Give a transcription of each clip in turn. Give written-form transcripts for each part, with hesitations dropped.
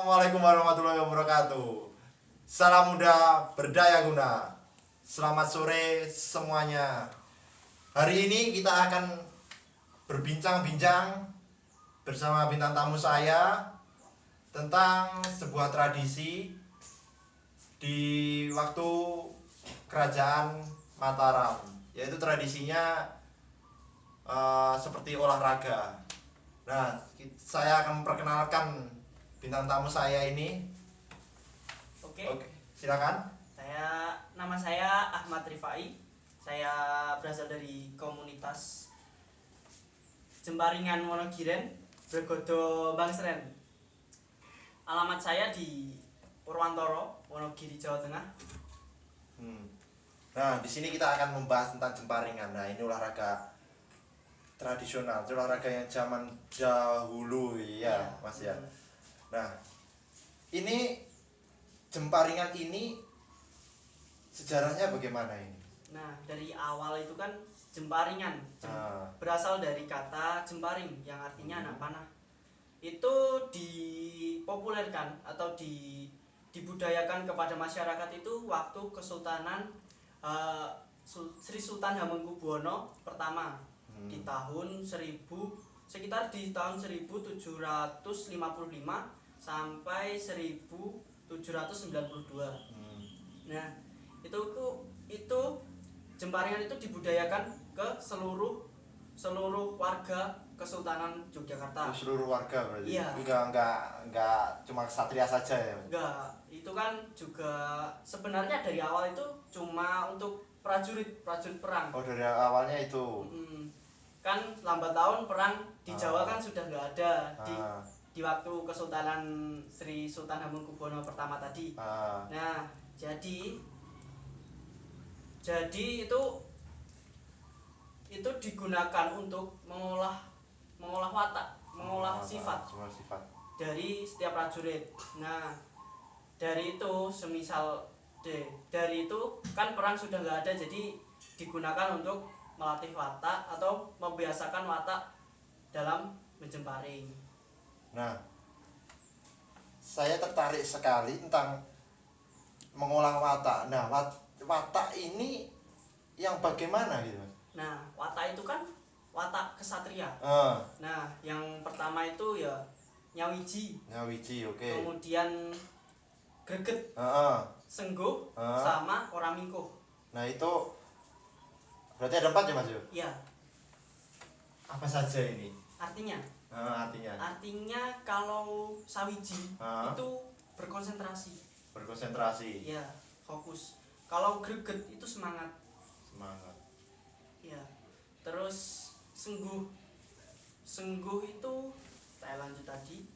Assalamualaikum warahmatullahi wabarakatuh. Salam muda berdaya guna. Selamat sore semuanya. Hari ini kita akan berbincang-bincang bersama bintang tamu saya tentang sebuah tradisi di waktu kerajaan Mataram, yaitu tradisinya seperti olahraga. Nah, saya akan memperkenalkan bintang tamu saya ini. Oke, Silakan. Nama saya Ahmad Rifai. Saya berasal dari komunitas Jemparingan Wonogiren, Bergodo Bangseren. Alamat saya di Purwantoro, Wonogiri, Jawa Tengah. Nah, di sini kita akan membahas tentang jemparingan. Nah, ini olahraga tradisional, olahraga yang zaman dahulu ya, Mas ya. Nah, ini jemparingan ini sejarahnya bagaimana ini? Nah, dari awal itu kan jemparingan berasal dari kata jemparing yang artinya anak panah. Itu dipopulerkan atau dibudayakan kepada masyarakat itu waktu Kesultanan Sri Sultan Hamengkubuwono pertama di tahun sekitar di tahun 1755 sampai 1792. Nah, itu jemparingan itu dibudayakan ke seluruh warga Kesultanan Yogyakarta. Seluruh warga berarti. Iya. Enggak cuma ksatria saja ya. Enggak, itu kan juga sebenarnya dari awal itu cuma untuk prajurit perang. Oh, dari awalnya itu. Kan lambat laun perang di Jawa kan sudah nggak ada di waktu Kesultanan Sri Sultan Hamengkubuwono pertama tadi. Nah, jadi itu digunakan untuk mengolah watak, mengolah sifat dari setiap prajurit. Nah, dari itu dari itu kan perang sudah nggak ada, jadi digunakan untuk melatih watak atau membiasakan watak dalam menjemparing. Nah, saya tertarik sekali tentang mengolah watak. Nah, watak ini yang bagaimana gitu, Mas? Nah, watak itu kan watak kesatria. Nah, yang pertama itu ya nyawiji. Oke. Kemudian greget, sengguh, sama oramingkuh. Nah, itu berarti ada 4 ya, Mas? Iya. Apa saja ini? Artinya kalau sawiji itu berkonsentrasi. Ya, fokus. Kalau greget itu semangat. Ya. Terus sengguh itu saya lanjut tadi.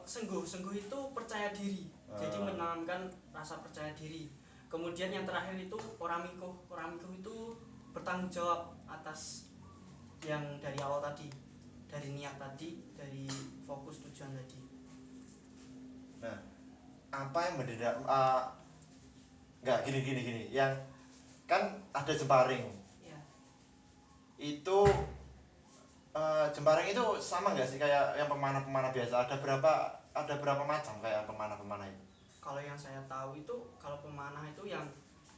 Sengguh itu percaya diri. Jadi menanamkan rasa percaya diri. Kemudian yang terakhir itu oramingkuh itu bertanggung jawab atas yang dari awal tadi, dari niat tadi, dari fokus tujuan tadi. Nah, apa yang berbeda? Enggak, gini. Yang kan ada jemparing. Ya. Itu jemparing itu sama nggak sih kayak yang pemanah biasa? Ada berapa macam kayak pemanah itu? Kalau yang saya tahu itu kalau pemanah itu yang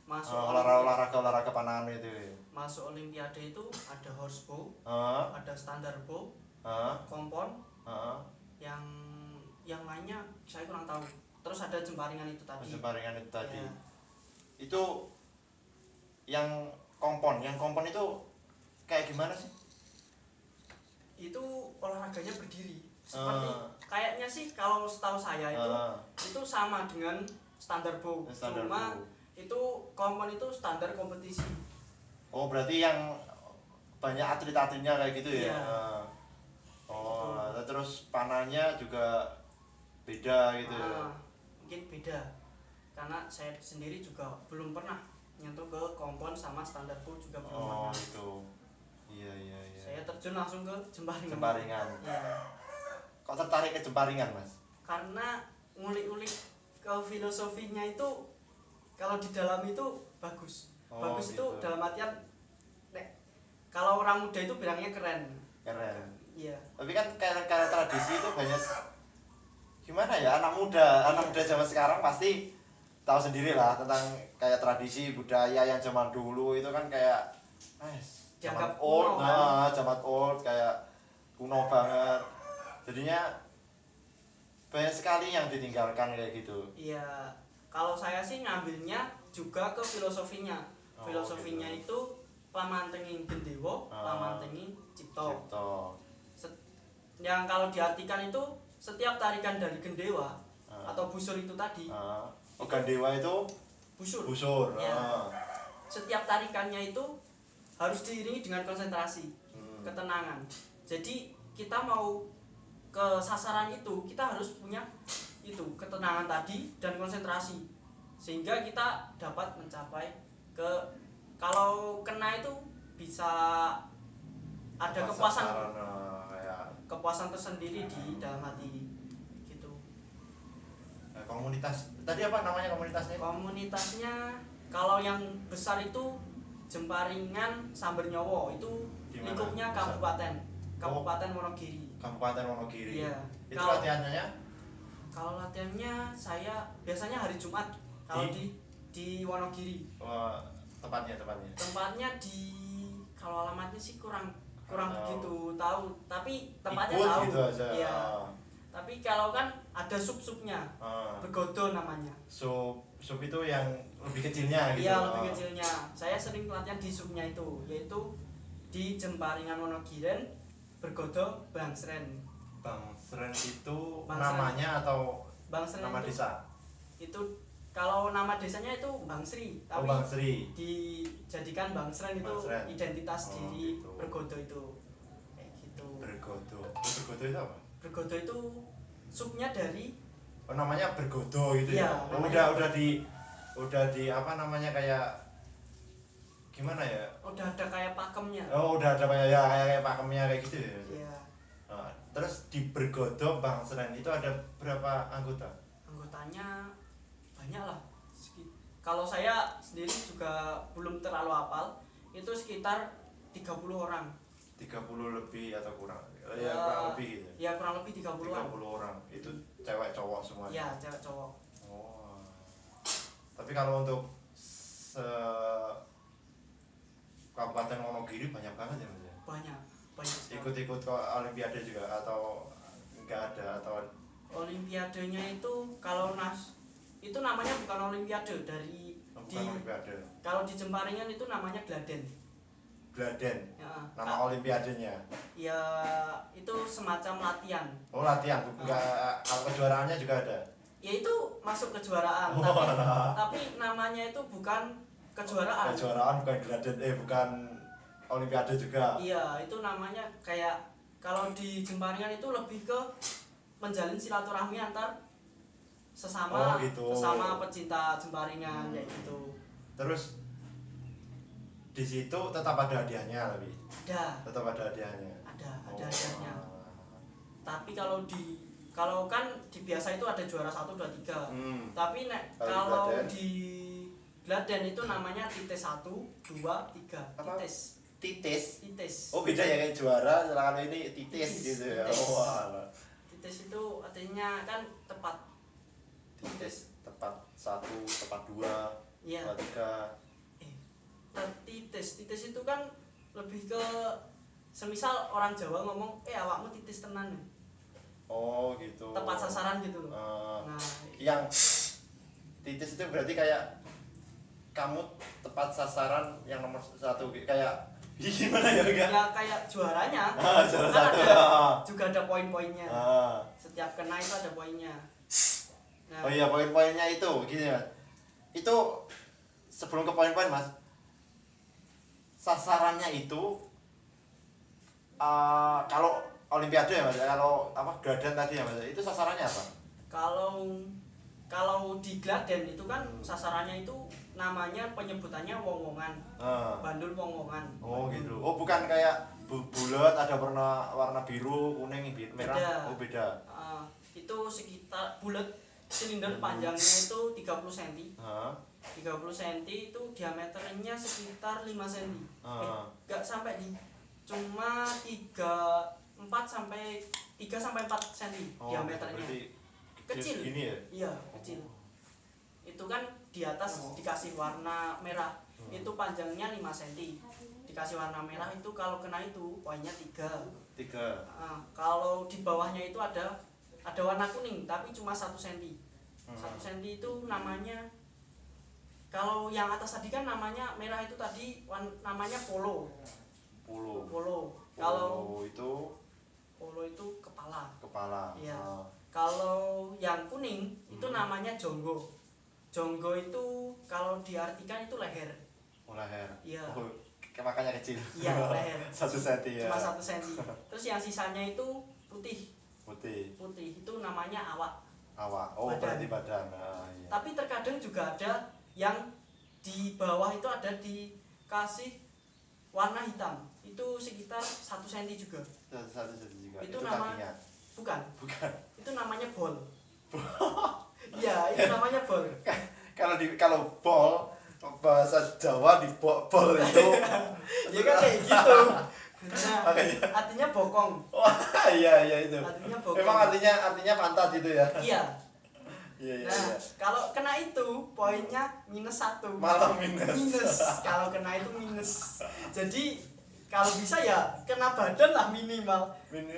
masuk olahraga panahan itu. Masuk olimpiade itu ada horsebow, ada standar bow, kompon, yang lainnya saya kurang tahu. Terus ada jemparingan itu tadi. Ya. Itu yang kompon itu kayak gimana sih? Itu olahraganya berdiri. Seperti kayaknya sih kalau setahu saya itu sama dengan standar bow. Cuma itu kompon itu standar kompetisi. Oh, berarti yang banyak atlet-atletnya kayak gitu ya? Iya. Terus panahnya juga beda gitu. Mungkin beda. Karena saya sendiri juga belum pernah nyentuh ke kompon sama standar bow juga belum pernah. Itu. Iya. Saya terjun langsung ke jemparingan. Ya. Kok tertarik ke jemparingan, Mas? Karena ngulik-ngulik ke filosofinya itu kalau di dalam itu bagus. Bagus gitu. Itu dalam artian kalau orang muda itu bilangnya keren. Iya. Iya. Tapi kan karena tradisi itu banyak gimana ya, anak muda zaman sekarang pasti tahu sendiri lah tentang kayak tradisi budaya yang zaman dulu itu kan kayak zaman Dianggap old, kuno, kan? zaman old kayak kuno banget. Jadinya banyak sekali yang ditinggalkan kayak gitu. Iya, kalau saya sih ngambilnya juga ke filosofinya. Filosofinya gitu. itu pamantenging gendewa, pamantenging cipta. Yang kalau diartikan itu setiap tarikan dari gendewa atau busur itu tadi. Gendewa itu busur. Ya. Setiap tarikannya itu harus diiringi dengan konsentrasi, ketenangan. Jadi kita mau ke sasaran itu, kita harus punya itu ketenangan tadi dan konsentrasi, sehingga kita dapat mencapai ke, kalau kena itu bisa ada kepuasan tersendiri di dalam hati gitu. Komunitas tadi apa namanya komunitasnya? Komunitasnya kalau yang besar itu Jemparingan Sambernyowo, itu lingkupnya Kabupaten Wonogiri. Kabupaten Wonogiri. Iya. Itu latihannya? Kalau latihannya saya biasanya hari Jumat kalau di Wonogiri. Tempatnya? Tempatnya di, kalau alamatnya sih kurang begitu tahu, tapi tempatnya ikut tahu. Gitu aja. Iya. Tapi kalau kan ada sub-subnya. Bergodo namanya. Sub itu yang lebih kecilnya gitu. Iya, lebih kecilnya. Saya sering latihan di subnya itu, yaitu di Jemparingan Wonogiren, Bergodo, Bangsren. Bangsren itu namanya atau Bangsren nama itu, desa? Itu kalau nama desanya itu Bangsri, tapi Bangsri. dijadikan Bangsren itu identitas diri gitu. Bergodo itu. Kayak gitu. Bergodo itu apa? Bergodo itu subnya dari namanya Bergodo gitu ya. Udah di apa namanya, kayak gimana ya? Udah ada kayak pakemnya. Udah ada kayak pakemnya kayak gitu ya. Iya. Terus di Bergodo Bangsren itu ada berapa anggota? Anggotanya banyak lah. Kalau saya sendiri juga belum terlalu hafal, itu sekitar 30 orang. 30 lebih atau kurang? Ya kurang lebih gitu. Ya kurang lebih 30-an. 30 orang. Itu cewek cowok semua. Iya, cewek cowok. Tapi kalau untuk Kabupaten Wonogiri banyak banget ya Mas ya? Banyak. Ikut-ikut ke Olimpiade juga atau enggak ada atau? Olimpiadenya itu kalau itu namanya bukan Olimpiade Olimpiade. Kalau di Jemparingan itu namanya Gladen. Ya, nama Olimpiadenya? Ya itu semacam latihan. Latihan, enggak, kalau kejuaraannya juga ada? Ya itu masuk kejuaraan, tapi namanya itu bukan kejuaraan. Kejuaraan bukan Gladen, bukan Olimpiade juga. Iya, itu namanya kayak kalau di Jemparingan itu lebih ke menjalin silaturahmi antar sesama pecinta Jemparingan kayak gitu. Terus di situ tetap ada hadiahnya lebih? Tetap ada hadiahnya. Ada hadiahnya. Tapi kalau kan di biasa itu ada juara 1, 2, 3. Tapi kalau di Gladen itu namanya titis 1, 2, 3. Titis. Beda ya, kayak juara, kalau ini titis gitu ya. Titis itu artinya kan tepat. Titis tepat 1, tepat 2, tepat 3. Titis itu kan lebih ke semisal orang Jawa ngomong awakmu titis tenan. Gitu. Tepat sasaran gitu loh. Yang titis itu berarti kayak kamu tepat sasaran yang nomor 1, kayak gimana ya? Ya kayak juaranya. Juara kan 1. Juga ada poin-poinnya. Setiap kena itu ada poinnya. Poin-poinnya itu gitu ya. Itu sebelum ke poin-poin Mas, sasarannya itu kalau Olimpiade ya Mas, kalau Gladen tadi ya Mas, itu sasarannya apa? Kalau di Gladen itu kan sasarannya itu namanya penyebutannya wong-wongan. Bandul wong-wongan. Gitu. Bukan kayak bulat ada warna biru, kuning, merah. Beda. Itu sekitar bulat, silinder panjangnya itu 30 cm. 30 cm itu diameternya sekitar 5 cm. Enggak sampai cuma 3 sampai 4 cm diameternya. Berarti kecil. Gini ya? Iya, kecil. Itu kan di atas dikasih warna merah. Itu panjangnya 5 cm. Dikasih warna merah itu kalau kena itu poinnya 3. Kalau di bawahnya itu ada warna kuning tapi cuma 1 cm. 1 cm itu namanya, kalau yang atas tadi kan namanya merah itu tadi namanya polo. Kalau polo itu kepala. Iya. Kalau yang kuning itu namanya jonggo. Jonggo itu kalau diartikan itu leher. Leher. Iya. Makanya kecil. Iya, leher. 1 cm ya. Cuma 1 cm. Terus yang sisanya itu putih. Putih Itu namanya awak. Oh, badan. berarti badan. Iya. Tapi terkadang juga ada yang di bawah itu ada dikasih warna hitam. Itu sekitar 1 cm juga. 1 cm juga. Itu kakinya. Bukan. Itu namanya bol. Iya, itu namanya bol. Kalau bol bahasa Jawa di bol itu Ya kan kayak gitu. Nah, artinya bokong. Wah, iya itu. Artinya bokong. Memang artinya pantat itu ya. Iya. Iya. Nah, kalau kena itu poinnya -1. Malah minus. Kalau kena itu minus. Jadi kalau bisa ya kena badan lah minimal.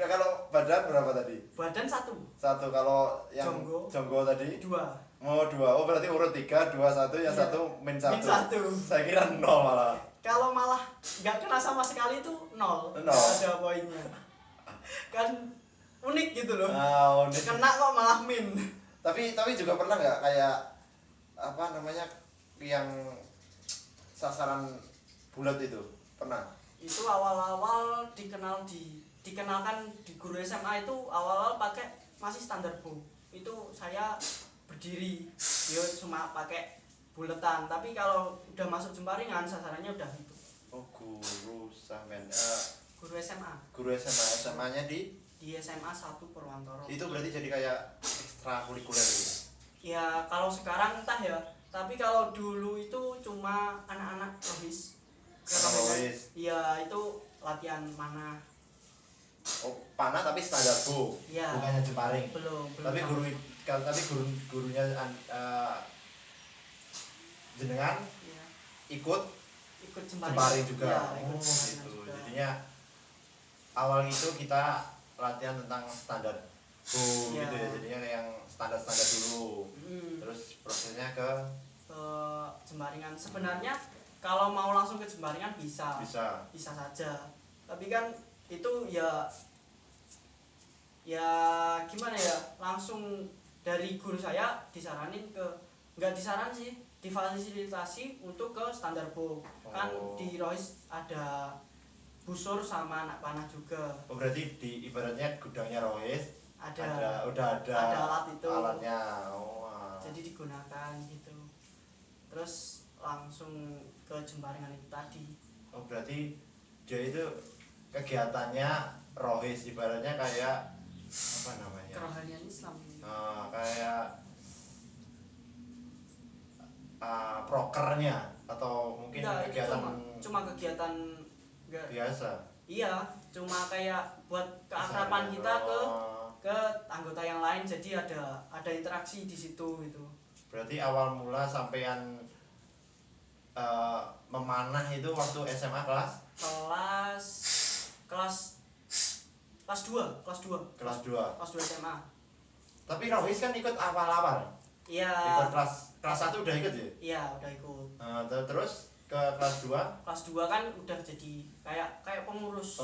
Kalau badan berapa tadi? Badan 1. Kalau yang jonggo tadi? 2. Oh 2. Oh berarti urut 3, 2, 1, yang Iya. 1 -1. -1. Saya kira 0 malah. Kalau malah nggak kena sama sekali itu 0. Nggak ada poinnya. Kan unik gitu loh. Unik. Kena kok malah min. Tapi juga pernah nggak kayak apa namanya yang sasaran bulat itu? Pernah? Itu awal-awal dikenalkan di guru SMA itu awal-awal pakai masih standar bow. Itu saya berdiri, dia cuma pakai buletan. Tapi kalau udah masuk Jemparingan sasarannya udah itu. Oh, guru sampean. Guru SMA. Guru SMA-nya di SMA 1 Purwantoro. itu berarti jadi kayak ekstrakurikuler gitu. Ya kalau sekarang entah ya. Tapi kalau dulu itu cuma anak-anak rohis. Rohis. Iya, itu latihan mana. Oh, panah tapi standar bow. Iya. Bukannya jemparing. Belum. Tapi gurunya jenengan Iya. ikut jemparing juga. Ya, Oh, gitu. juga. Jadinya awal itu kita latihan tentang standar bow Ya. gitu ya. Jadinya yang standar dulu. Terus prosesnya ke Jemparingan. Sebenarnya kalau mau langsung ke Jemparingan bisa saja. Tapi kan itu ya gimana ya, langsung dari guru saya disaranin nggak disaran sih, difasilitasi untuk ke standar bow. Kan di Rohis ada busur sama anak panah juga. Oh berarti di ibaratnya gudangnya Rohis udah ada alat itu, alatnya. Jadi digunakan gitu. Terus langsung ke Jemparingan itu tadi. Oh berarti dia itu kegiatannya Rohis, ibaratnya kayak apa namanya? Kerohanian Islam. Kayak prokernya atau mungkin kegiatan cuma kegiatan biasa. Iya, cuma kayak buat keakraban kita ke anggota yang lain, jadi ada interaksi di situ gitu. Berarti awal mula sampean memanah itu waktu SMA kelas 2 SMA. Tapi Rohis kan ikut awal-awal. Iya. Ikut kelas 1 udah ikut ya? Iya, udah ikut. Terus ke kelas 2? Kelas 2 kan udah jadi kayak pengurus.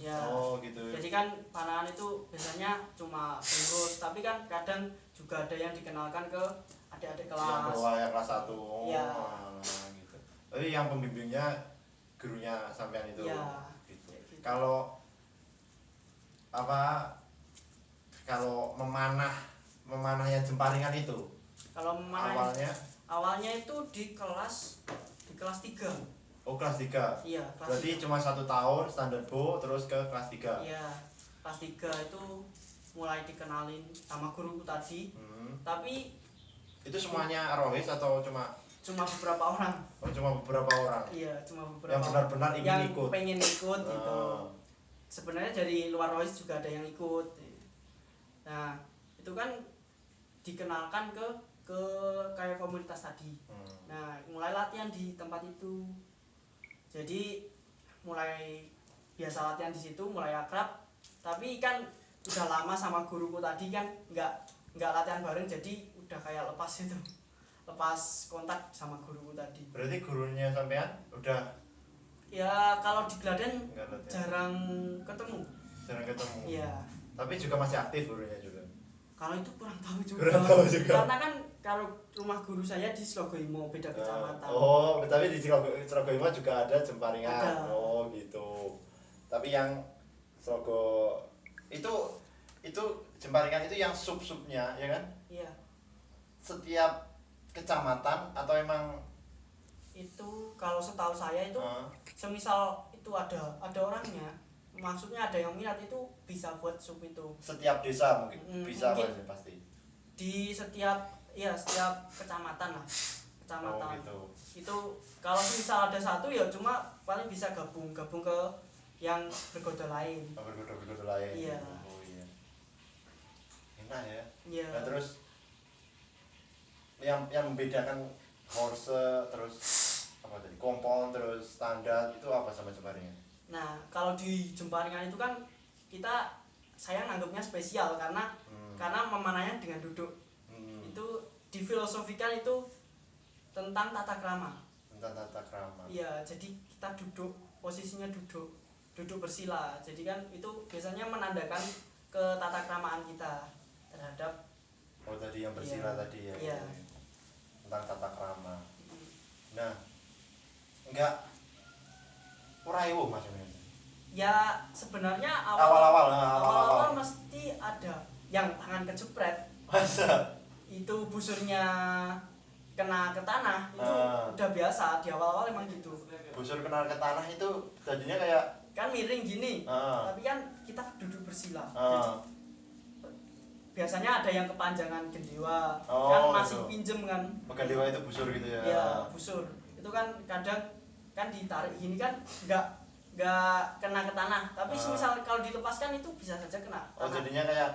Ya. Oh gitu. Jadi kan panahan itu biasanya cuma pengurus, tapi kan kadang juga ada yang dikenalkan ke adik-adik kelas. Yang bawah ya kelas 1. Iya. Gitu. Tapi yang pembimbingnya gurunya sampean itu. Iya. Gitu. Kalau memanahnya Jemparingan itu. Kalau awalnya itu di kelas 3. Oh kelas 3. Iya, berarti 3. Cuma 1 tahun standar bow terus ke kelas 3. Iya, kelas 3 itu mulai dikenalin sama guruku tadi. Tapi itu semuanya Rohis atau cuma beberapa orang? Oh, cuma beberapa orang. Iya, cuma beberapa. Yang benar-benar ingin ikut. Yang pengen ikut gitu. Sebenarnya dari luar Rohis juga ada yang ikut. Nah, itu kan dikenalkan ke kayak komunitas tadi. Nah, mulai latihan di tempat itu. Jadi mulai biasa latihan di situ, mulai akrab. Tapi kan udah lama sama guruku tadi kan nggak latihan bareng, jadi udah kayak lepas kontak sama guruku tadi. Berarti gurunya sampean udah Ya kalau di Klaten nggak latihan. jarang ketemu. Jarang ketemu. Iya. Tapi juga masih aktif gurunya juga. Kalau itu kurang tahu juga. Kurang tahu juga. Karena kan kalau rumah guru saya di Slogoimo, beda kecamatan. Oh, tapi di Slogoimo juga ada Jemparingan. Ada. Oh, gitu. Tapi yang Slogo itu Jemparingan itu yang sub-subnya, ya kan? Iya. Setiap kecamatan atau emang Itu kalau setahu saya itu semisal itu ada orangnya, maksudnya ada yang minat itu bisa buat sub itu. setiap desa mungkin bisa mungkin pasti. di setiap kecamatan lah, kecamatan. Oh, gitu. Itu kalau misal ada satu ya cuma paling bisa gabung ke yang bergoda lain. Bergoda lain. Iya. Oh iya. Enak ya. Iya. Nah, terus yang membedakan horse terus apa tadi kompon terus standar itu apa sama Jemparingan? Nah, kalau di Jemparingan itu kan saya nganggapnya spesial karena memanahnya dengan duduk. Itu difilosofikan itu tentang tata krama. Tentang tata krama. Iya, jadi kita duduk, posisinya duduk bersila. Jadi kan itu biasanya menandakan ke tata kramaan kita terhadap Tadi yang bersila tadi ya. Iya. Tentang tata krama. Nah, enggak uraiwo Mas. Ya sebenarnya Awal-awal mesti ada yang tangan kejepret. Masa? Itu busurnya kena ke tanah itu udah biasa di awal-awal emang gitu. Busur kena ke tanah itu jadinya kayak kan miring gini, tapi kan kita duduk bersila. Jadi biasanya ada yang kepanjangan gendewa, kan masih gitu. pinjem kan. Gendewa itu busur gitu ya? Iya, busur. Itu kan kadang kan ditarik gini kan nggak kena ke tanah, tapi misal kalau dilepaskan itu bisa saja kena tanah. Jadinya kayak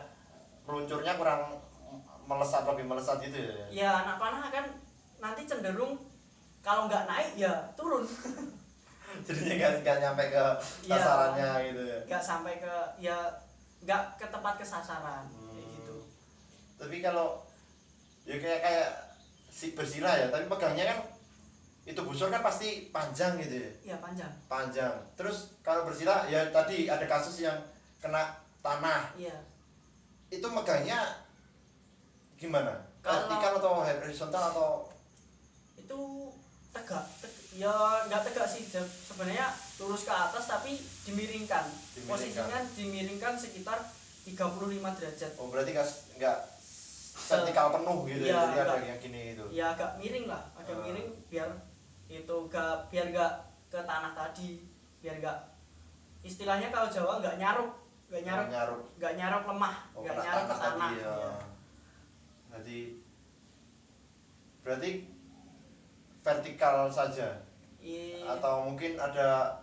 meluncurnya kurang lebih melesat gitu ya? Iya, anak panah kan nanti cenderung kalau nggak naik ya turun. Jadinya nggak nyampe ke sasarannya gitu ya? Nggak sampai ke nggak ke tempat kesasaran kayak gitu. Tapi kalau ya kayak si bersila ya, tapi pegangnya kan itu busur kan pasti panjang gitu ya? Iya, panjang. Terus kalau bersila ya tadi ada kasus yang kena tanah. Iya. Itu megangnya gimana? Vertikal atau horizontal atau itu tegak ya nggak tegak sih sebenarnya, lurus ke atas tapi dimiringkan. Posisinya dimiringkan sekitar 35 derajat. Oh, berarti nggak vertikal penuh gitu ya? Jadi ada yang gini itu. Ya agak miring lah, agak miring biar nggak ke tanah tadi, biar nggak, istilahnya kalau Jawa nggak nyaruk lemah, nggak nyaruk ke tanah. Ya. Jadi berarti vertikal saja. Atau mungkin ada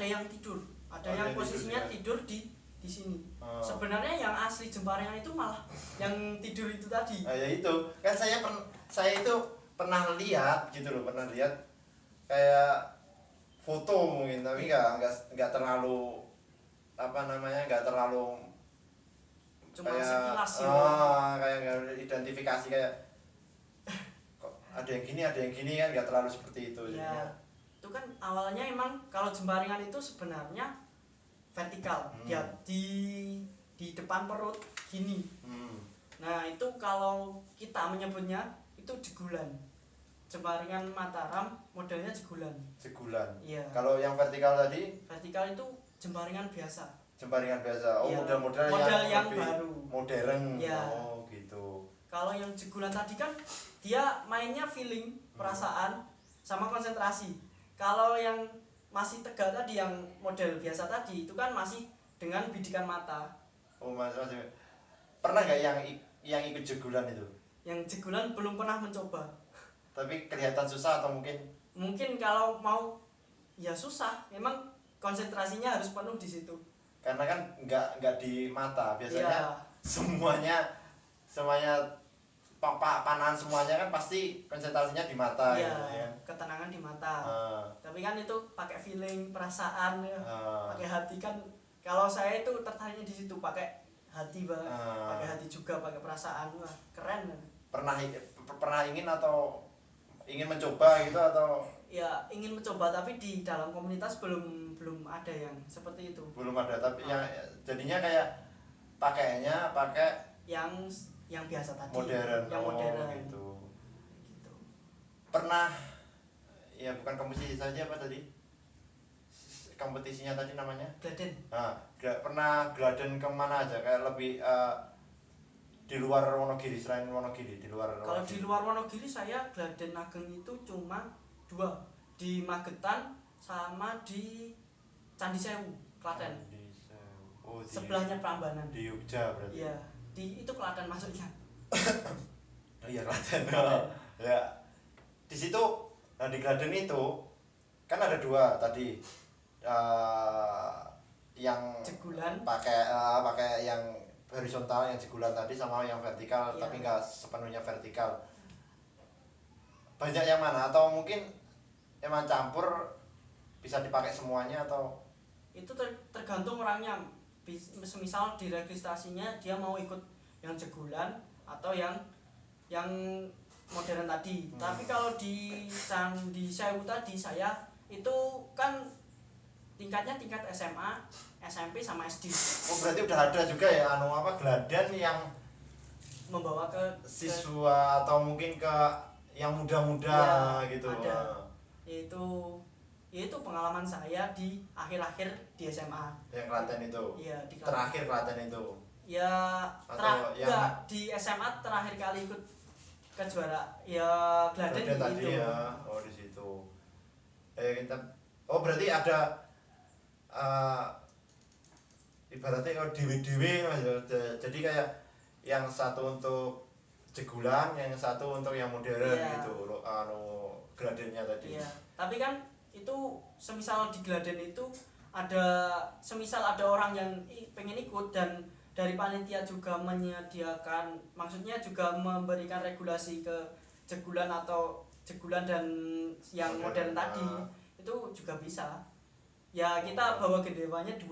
yang tidur, yang posisinya tidur di sini. Sebenarnya yang asli Jemparingan itu malah yang tidur itu tadi. Ya itu kan saya itu pernah lihat gitu loh, kayak foto mungkin, tapi nggak terlalu nggak terlalu cuma kayak sekilas kayak nggak identifikasi kayak kok ada yang gini kan, nggak terlalu seperti itu. Ya, itu kan awalnya emang kalau Jemparingan itu sebenarnya vertikal, dia di depan perut gini. Nah itu kalau kita menyebutnya itu jegulan. Jemparingan Mataram modelnya jegulan. Iya. Kalau yang vertikal tadi? Vertikal itu Jemparingan biasa. Oh iya. Model yang lebih baru, modern. Ya. Oh gitu. Kalau yang jegulan tadi kan dia mainnya feeling, perasaan sama konsentrasi. Kalau yang masih tegak tadi, yang model biasa tadi itu kan masih dengan bidikan mata. Oh masih. Pernah nggak yang ikut jegulan itu? Yang jegulan belum pernah mencoba. Tapi kelihatan susah atau mungkin? Mungkin kalau mau ya susah, memang konsentrasinya harus penuh di situ. Karena kan nggak di mata biasanya. Semuanya panahan semuanya kan pasti konsentrasinya di mata Iya, gitu ya. ketenangan di mata. Ah, Tapi kan itu pakai feeling, perasaan ya. ah, Pakai hati kan. Kalau saya itu tertariknya di situ pakai hati banget. ah. Pakai hati juga, pakai perasaan. Wah, keren. Pernah ingin atau ingin mencoba gitu atau Ya, ingin mencoba tapi di dalam komunitas belum ada yang seperti itu. belum ada, tapi Ah. yang jadinya kayak pakainya pakai Yang biasa tadi. modern. Yang modern. Gitu. Gitu. Pernah ya, bukan kompetisi saja, apa tadi kompetisinya tadi namanya, Gladen. nah pernah Gladen kemana aja, kayak lebih di luar Wonogiri, selain Wonogiri, di luar Kalau Wonogiri. di luar Wonogiri saya Gladen Ageng itu cuma 2, di Magetan sama di Candi Sewu, Klaten. Oh, di, Sebelahnya Prambanan. di Jogja berarti. Iya, di itu Klaten masuknya. Oh iya, Klaten. Klaten. Ya, di situ. Nah, di Gladen itu kan ada 2 tadi, yang Jegulan. pakai yang horizontal, yang jegulan tadi, sama yang vertikal. Iya. Tapi nggak sepenuhnya vertikal. Banyak yang mana, atau mungkin emang campur, bisa dipakai semuanya atau Itu tergantung orangnya. Semisal di registrasinya dia mau ikut yang jegulan atau yang modern tadi. Tapi kalau di Candi Sewu tadi saya itu kan tingkatnya tingkat SMA, SMP sama SD. oh berarti udah ada juga ya Gladen yang Membawa ke siswa atau mungkin ke yang muda-muda Ya, gitu. ada. Itu pengalaman saya di akhir-akhir di SMA. Yang Klaten itu. Iya, di Klaten. Terakhir Klaten itu. Ya, Atau yang enggak, di SMA terakhir kali ikut kejuara ya Gladen Gladen tadi itu. ya. Oh, di situ. Kita berarti ada ibaratnya kalau dewe-dewe Mas, ya. Jadi kayak yang satu untuk jegulan, yang satu untuk yang modern Iya. gitu. Gladennya tadi. Iya. Tapi kan itu semisal di Gladen itu semisal ada orang yang pengen ikut dan dari panitia juga menyediakan, maksudnya juga memberikan regulasi ke jegulan dan yang modern tadi, itu juga bisa. Ya kita bawa gendewanya 2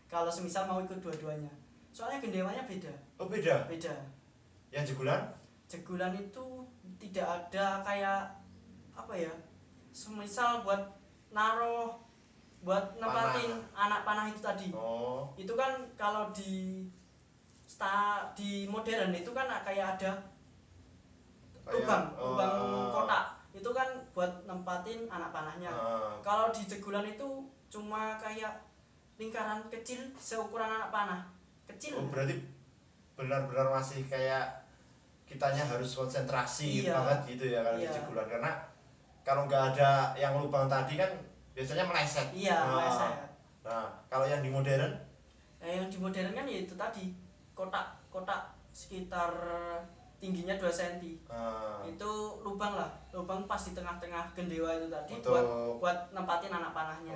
kalau semisal mau ikut dua-duanya. Soalnya gendewanya beda. Oh, beda. Beda. Yang jegulan? Jegulan itu tidak ada kayak apa ya? Semisal buat nempatin anak panah itu tadi. Oh. Itu kan kalau di modern itu kan kayak ada lubang kotak. Itu kan buat nempatin anak panahnya. Kalau di jegulan itu cuma kayak lingkaran kecil seukuran anak panah. Kecil. Oh, berarti benar-benar masih kayak kitanya harus konsentrasi Iya. banget gitu ya kalau di Iya. jegulan, karena kalau nggak ada yang lubang tadi kan biasanya meleset. Iya, meleset. Nah, kalau yang di modern? Yang di modern kan ya itu tadi kotak sekitar tingginya 2 cm. Itu lubang pas di tengah-tengah gendewa itu tadi buat nempatin anak panahnya.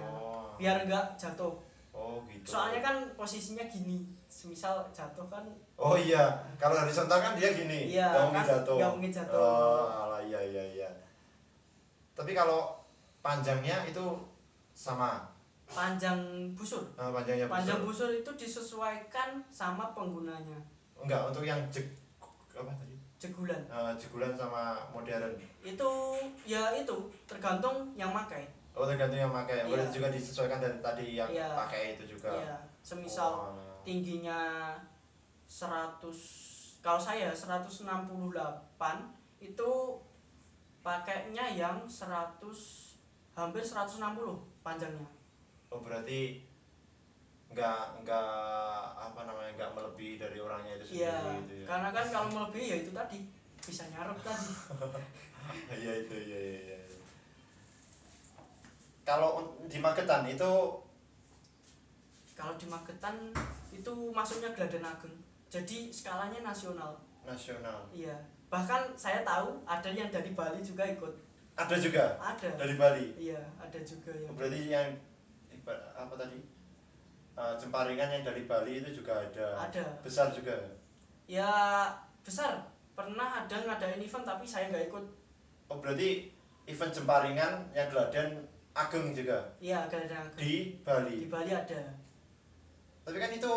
Biar enggak jatuh. Oh gitu. Soalnya kan posisinya gini, semisal jatuh kan. Oh iya, kalau horizontal kan dia gini, Iya, nggak mungkin kan jatuh. nggak mungkin jatuh. Oh, alah, iya. Tapi kalau panjangnya itu sama. Panjang busur. Panjangnya Panjang busur itu disesuaikan sama penggunanya. Enggak, untuk yang apa tadi? Jegulan. Jegulan sama modern. Itu tergantung yang makai. Oh, tergantung yang pakai. Iya. Boleh juga disesuaikan dari tadi yang Iya. pakai itu juga. Iya, semisal tingginya 100, kalau saya 168 itu pakainya yang hampir 160 panjangnya. Oh, berarti nggak melebihi dari orangnya itu sendiri. Iya, gitu ya. karena kan kalau melebihi ya itu tadi bisa nyarep tadi. Iya itu, iya. Kalau di Magetan itu, Kalau di Magetan itu masuknya Gladen Ageng. Jadi skalanya nasional. nasional. Iya. Bahkan saya tahu ada yang dari Bali juga ikut. Ada juga? Ada. Dari Bali? Iya, ada juga yang. Berarti yang apa tadi? Jemparingan yang dari Bali itu juga ada. Ada. Besar juga. Ya besar. pernah ada ngadain event tapi saya nggak ikut. Oh berarti event Jemparingan yang Geladen Ageng juga Iya, Geladen Ageng. di Bali. Di Bali ada. Tapi kan itu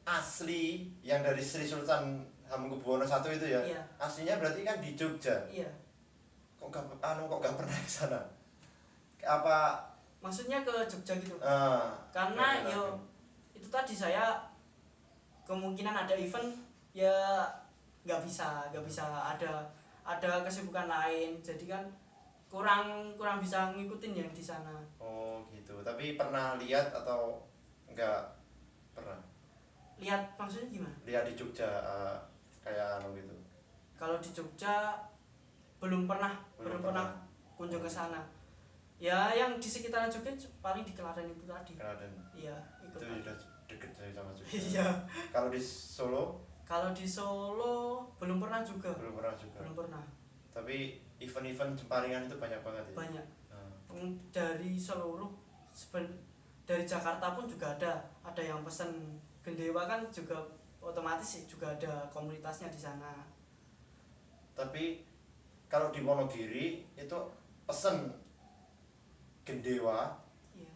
asli yang dari Sri Sultan Hamengkubuwono I itu ya. Iya. Aslinya berarti kan di Jogja. Iya. Kok gak pernah ke sana? Apa Maksudnya ke Jogja gitu. Geladen Karena Ageng. itu tadi saya kemungkinan ada event ya nggak bisa ada kesibukan lain, jadi kan kurang bisa ngikutin yang di sana. Oh gitu. Tapi pernah lihat atau enggak pernah? Lihat maksudnya gimana? Lihat di Jogja kayak gitu. Kalau di Jogja belum pernah kunjung ke sana. Ya yang di sekitaran Jogja paling di Klaten itu tadi. Klaten. Iya, ikut. Itu udah deket saya sama Jogja. Iya. Kalau di Solo? Kalau di Solo belum pernah juga. Belum pernah juga. Belum pernah. Tapi event-event Jemparingan itu banyak banget ya. Banyak. Dari seluruh dari Jakarta pun juga ada yang pesen Gendewa kan juga otomatis juga ada komunitasnya di sana. Tapi kalau di Wonogiri itu pesen Gendewa. Iya.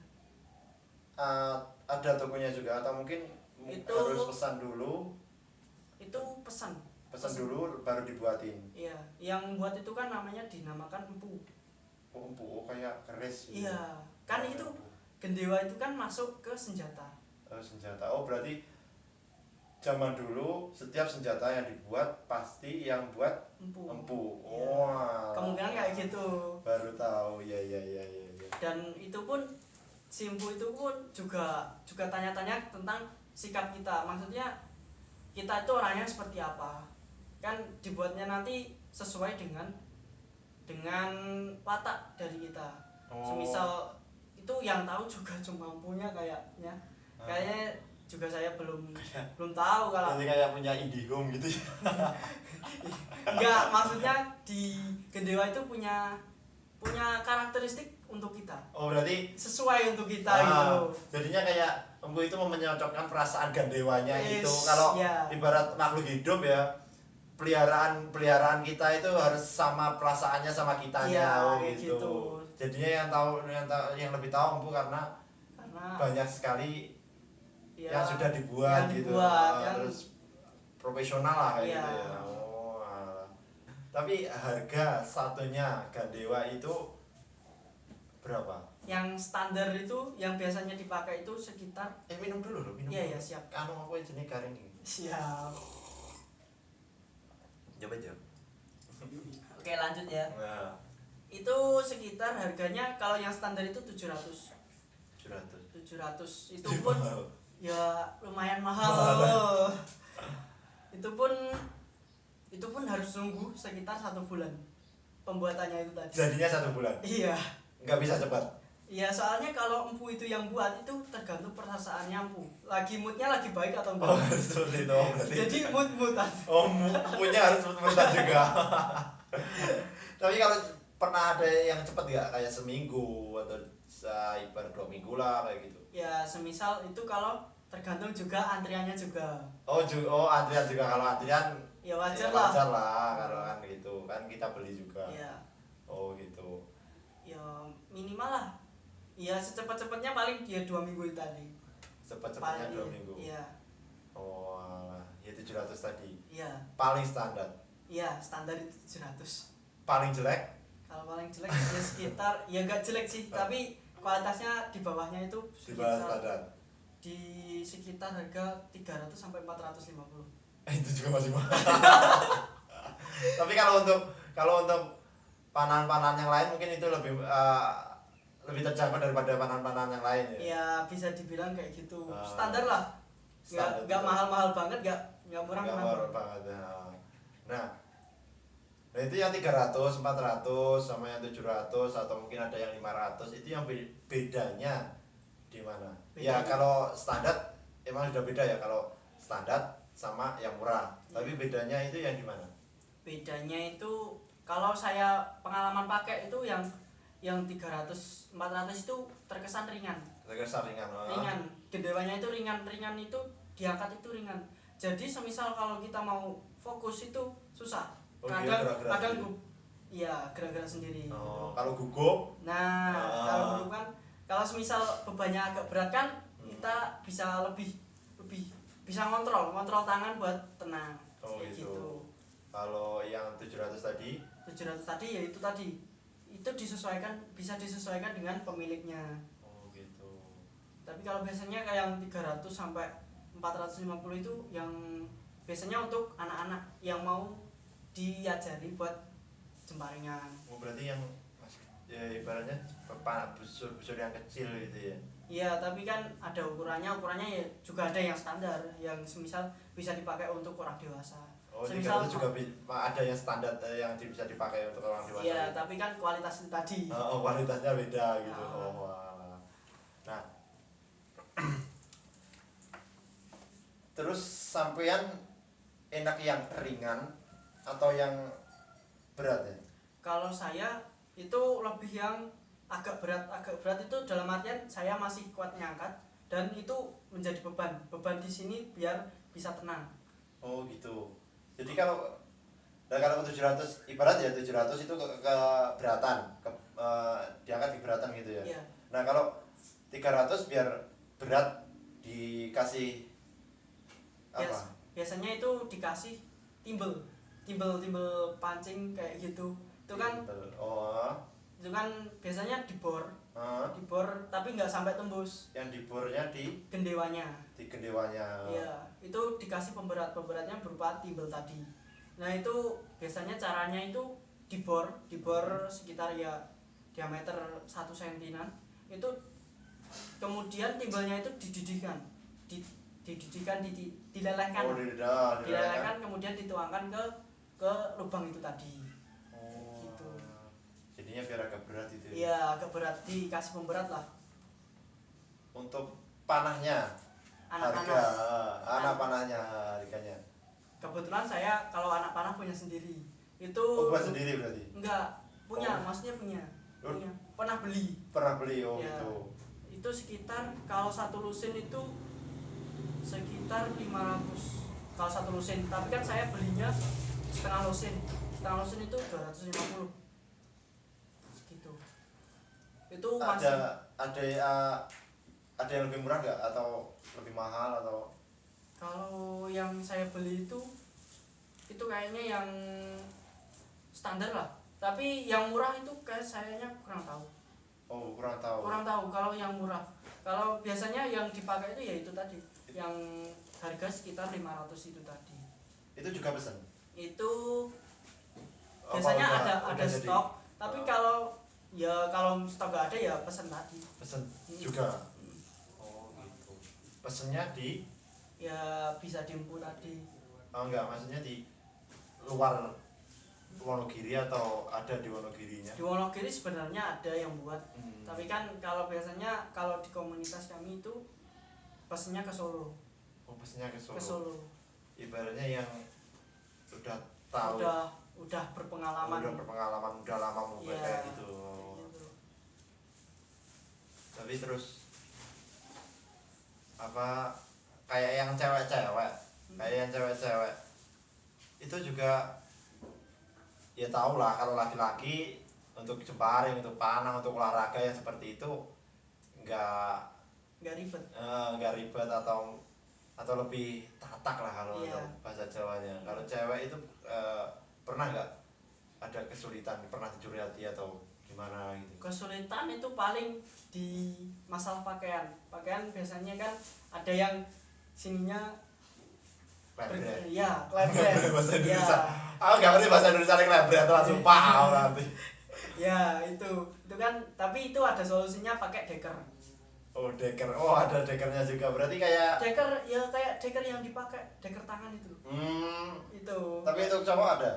Ada tokonya juga atau mungkin Itu harus pesan dulu? Itu pesan Dulu baru dibuatin. Iya, yang buat itu kan namanya dinamakan empu. Oh, empu, kayak keris gitu. Iya, kan itu Gendewa itu kan masuk ke senjata. Senjata. Oh, berarti zaman dulu setiap senjata yang dibuat pasti yang buat empu. Iya. Wah. Kemungkinan kayak gitu. Baru tahu. Ya. Dan itu pun si empu itu pun juga tanya-tanya tentang sikap kita. Maksudnya kita itu orangnya seperti apa? Kan dibuatnya nanti sesuai dengan watak dari kita. Semisal itu yang tahu juga cuma empunya kayaknya. Kayaknya juga saya belum tahu kalau. Jadi kayak punya IndiHome gitu ya. Enggak, maksudnya di Gendewa itu punya karakteristik untuk kita. Oh, berarti sesuai untuk kita gitu. Jadinya kayak empu itu menyocokkan perasaan gandewanya Yes, itu. Kalau yeah. Ibarat makhluk hidup ya, peliharaan kita itu harus sama perasaannya sama kitanya. Gitu. Jadinya yang lebih tahu empu karena banyak sekali yang sudah dibuat gitu. Terus profesional lah kayak gitu ya. Oh, alah. Tapi harga satunya Gandewa itu berapa? Yang standar itu yang biasanya dipakai itu sekitar minum dulu loh, minum. Iya, siap. Anu apa jenis garing ini? Siap. Coba aja. Oke, lanjut ya. Nah, itu sekitar harganya kalau yang standar itu 700 itu pun ya lumayan mahal. Itu pun harus nunggu sekitar 1 bulan pembuatannya itu tadi. Jadinya 1 bulan? Iya. Nggak bisa cepat? Iya, soalnya kalau empu itu yang buat itu tergantung perasaannya empu. Lagi moodnya lagi baik atau enggak. Oh, seperti itu berarti. Jadi mood-moodan. Oh, moodnya harus mood-moodan juga. Tapi kalau pernah ada yang cepat nggak? Kayak seminggu atau ibarat 2 minggu lah kayak gitu? Ya, semisal itu kalau tergantung juga antriannya juga. Oh, antrian juga. Kalau antrian ya wajar lah kalau kan gitu. Kan kita beli juga. Iya. Oh, gitu. Ya minimal lah. Ya secepat-cepatnya paling dia 2 minggu tadi. Cepat-cepatnya 2 minggu. Iya. Oh, alah. Ya 700 tadi. Iya. Paling standar. Iya, standar itu 700. Paling jelek? Kalau paling jelek ya sekitar ya enggak jelek sih, tapi kualitasnya di bawahnya itu Di bawah standar. Di sekitar harga 300 sampai 450. Itu juga masih mahal. Tapi kalau untuk panan-panan yang lain mungkin itu lebih terjangkau daripada panan-panan yang lain ya. Ya bisa dibilang kayak gitu. Standar lah. Enggak mahal-mahal banget, enggak murah-murah banget. Nah, itu yang 300, 400 sama yang 700 atau mungkin ada yang 500 itu yang bedanya di mana? Ya kalau standar emang sudah beda ya, kalau standar sama yang murah. Tapi bedanya itu yang di mana? Bedanya itu kalau saya pengalaman pakai itu yang 300, 400 itu terkesan ringan. Terkesan ringan. Ringan. Gendewanya itu ringan itu diangkat itu ringan. Jadi semisal kalau kita mau fokus itu susah. Oh, iya, gerak-gerak Kadang sendiri. iya gerak-gerak sendiri. Oh, kalau gugup Nah, kalau dulu kan kalau semisal bebannya agak berat kan kita bisa lebih bisa ngontrol tangan buat tenang. oh Kayak gitu. Kalau yang 700 tadi 700 tadi ya itu tadi. Itu bisa disesuaikan dengan pemiliknya. oh gitu. Tapi kalau biasanya kayak yang 300 sampai 450 itu yang biasanya untuk anak-anak yang mau diajari buat jemparingan. Oh, berarti yang ya ibaratnya busur yang kecil gitu ya. Iya, tapi kan ada ukurannya ya juga ada yang standar, yang semisal bisa dipakai untuk orang dewasa. Oh, Semisal 300 juga ada yang standar yang bisa dipakai untuk orang dewasa. iya, gitu. tapi kan kualitas itu tadi. Oh, kualitasnya beda gitu. Ah. Oh, walah. Nah, terus sampean enak yang ringan atau yang berat ya? Kalau saya itu lebih yang agak berat itu dalam artian saya masih kuat ngangkat dan itu menjadi beban di sini biar bisa tenang. Oh gitu. Jadi kalau 700 ibarat ya 700 itu keberatan, diangkat keberatan gitu ya. Iya. Nah, kalau 300 biar berat dikasih apa? Biasanya itu dikasih timbel pancing kayak gitu. Itu kan Oh. itu kan biasanya dibor tapi nggak sampai tembus. Yang dibornya di Gendewanya. gendewanya. Iya, itu dikasih pemberatnya berupa timbel tadi. Nah, itu biasanya caranya itu dibor sekitar ya diameter 1 cm. Itu kemudian timbelnya itu dididihkan. Dilelehkan. Oh, Dilelehkan kemudian dituangkan ke lubang itu tadi. Oh. Gitu. Jadinya biar agak berat itu. Iya, agak berat, dikasih pemberat lah. Untuk panahnya, harga anak panahnya harganya. Kebetulan saya kalau anak panah punya sendiri. Itu buat sendiri berarti? Enggak, punya, Oh. maksudnya punya. Pernah beli. Pernah beli Ya, gitu. Itu sekitar kalau satu lusin itu sekitar 500. Kalau satu lusin, tapi kan saya belinya setengah lusin. Setengah lusin itu 250. Gitu. Itu masih ada yang lebih murah nggak atau lebih mahal atau? kalau yang saya beli itu kayaknya yang standar lah. Tapi yang murah itu kayak sayanya kurang tahu. Oh, kurang tahu. Kurang tahu kalau yang murah. Kalau biasanya yang dipakai itu ya itu tadi, yang harga sekitar 500 itu tadi. Itu juga pesan? Itu biasanya ada stok, tapi kalau stok nggak ada ya pesan tadi. Pesan juga. Oh gitu. Pesennya di? Ya bisa diimpor tadi. Oh enggak, maksudnya di luar Wonogiri atau ada di Wonogirinya? Di Wonogiri sebenarnya ada yang buat, tapi kan kalau biasanya kalau di komunitas kami itu pesennya ke Solo. Oh, pesennya ke Solo. Ke Solo. Ibaratnya yang udah tahu. Udah berpengalaman. Udah lama membuat kayak gitu. Gitu. Tapi terus apa kayak yang cewek-cewek, itu juga ya tau lah kalau laki-laki untuk jemparing, untuk panah, untuk olahraga yang seperti itu nggak ribet atau lebih tatak lah kalau Iya. bahasa Jawanya. Kalau cewek itu pernah nggak ada kesulitan, pernah mencuri hati atau gimana gitu? Kesulitan itu paling di masalah pakaian biasanya kan ada yang sininya Klebret. Iya, klebret. Bahasa Ya. Indonesia. Aku nggak ngerti bahasa Indonesia klebret langsung paham nanti. Ya, itu kan, tapi itu ada solusinya pakai deker. Oh, deker. Oh, ada dekernya juga. Berarti kayak Deker ya kayak deker yang dipakai, deker tangan itu. Itu. Tapi untuk cowok ada?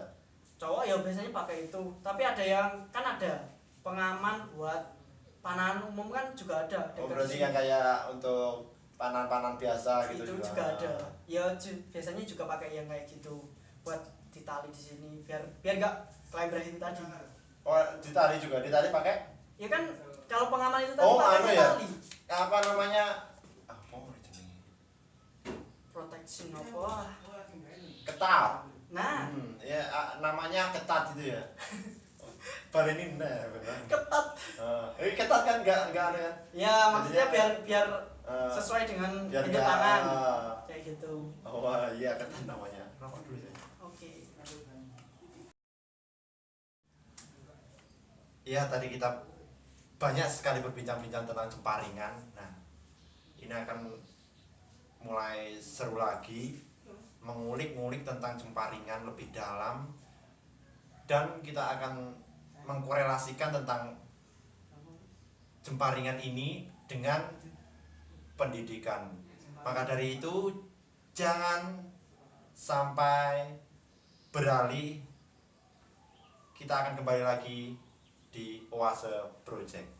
Cowok ya biasanya pakai itu. Tapi ada yang kan ada pengaman buat panahan umum kan juga ada. Oh, deker berarti sini. yang kayak untuk panan-panan biasa gitu Itu juga ada. Ya biasanya juga pakai yang kayak gitu buat ditali di sini biar nggak klebret itu tadi. Oh, ditali juga. Ditali pakai? Ya kan kalau pengaman itu tadi Oh, pakai anu ya. tali. Apa namanya? Apa jenenge? Protek. rajin apa? Ketat. Nah, Ya namanya ketat itu ya. Balenin nah benar. ketat. Ketat kan enggak ada kan? Ya, maksudnya biar Eh, sesuai dengan biar bentuk nggak, tangan. Kayak gitu. Oh iya ketat namanya. Rokok dulu ya. Oke. Iya tadi kita banyak sekali berbincang-bincang tentang jemparingan. Nah, ini akan mulai seru lagi mengulik-ngulik tentang jemparingan lebih dalam dan kita akan mengkorelasikan tentang jemparingan ini dengan pendidikan. Maka dari itu jangan sampai beralih. Kita akan kembali lagi di Oase Project.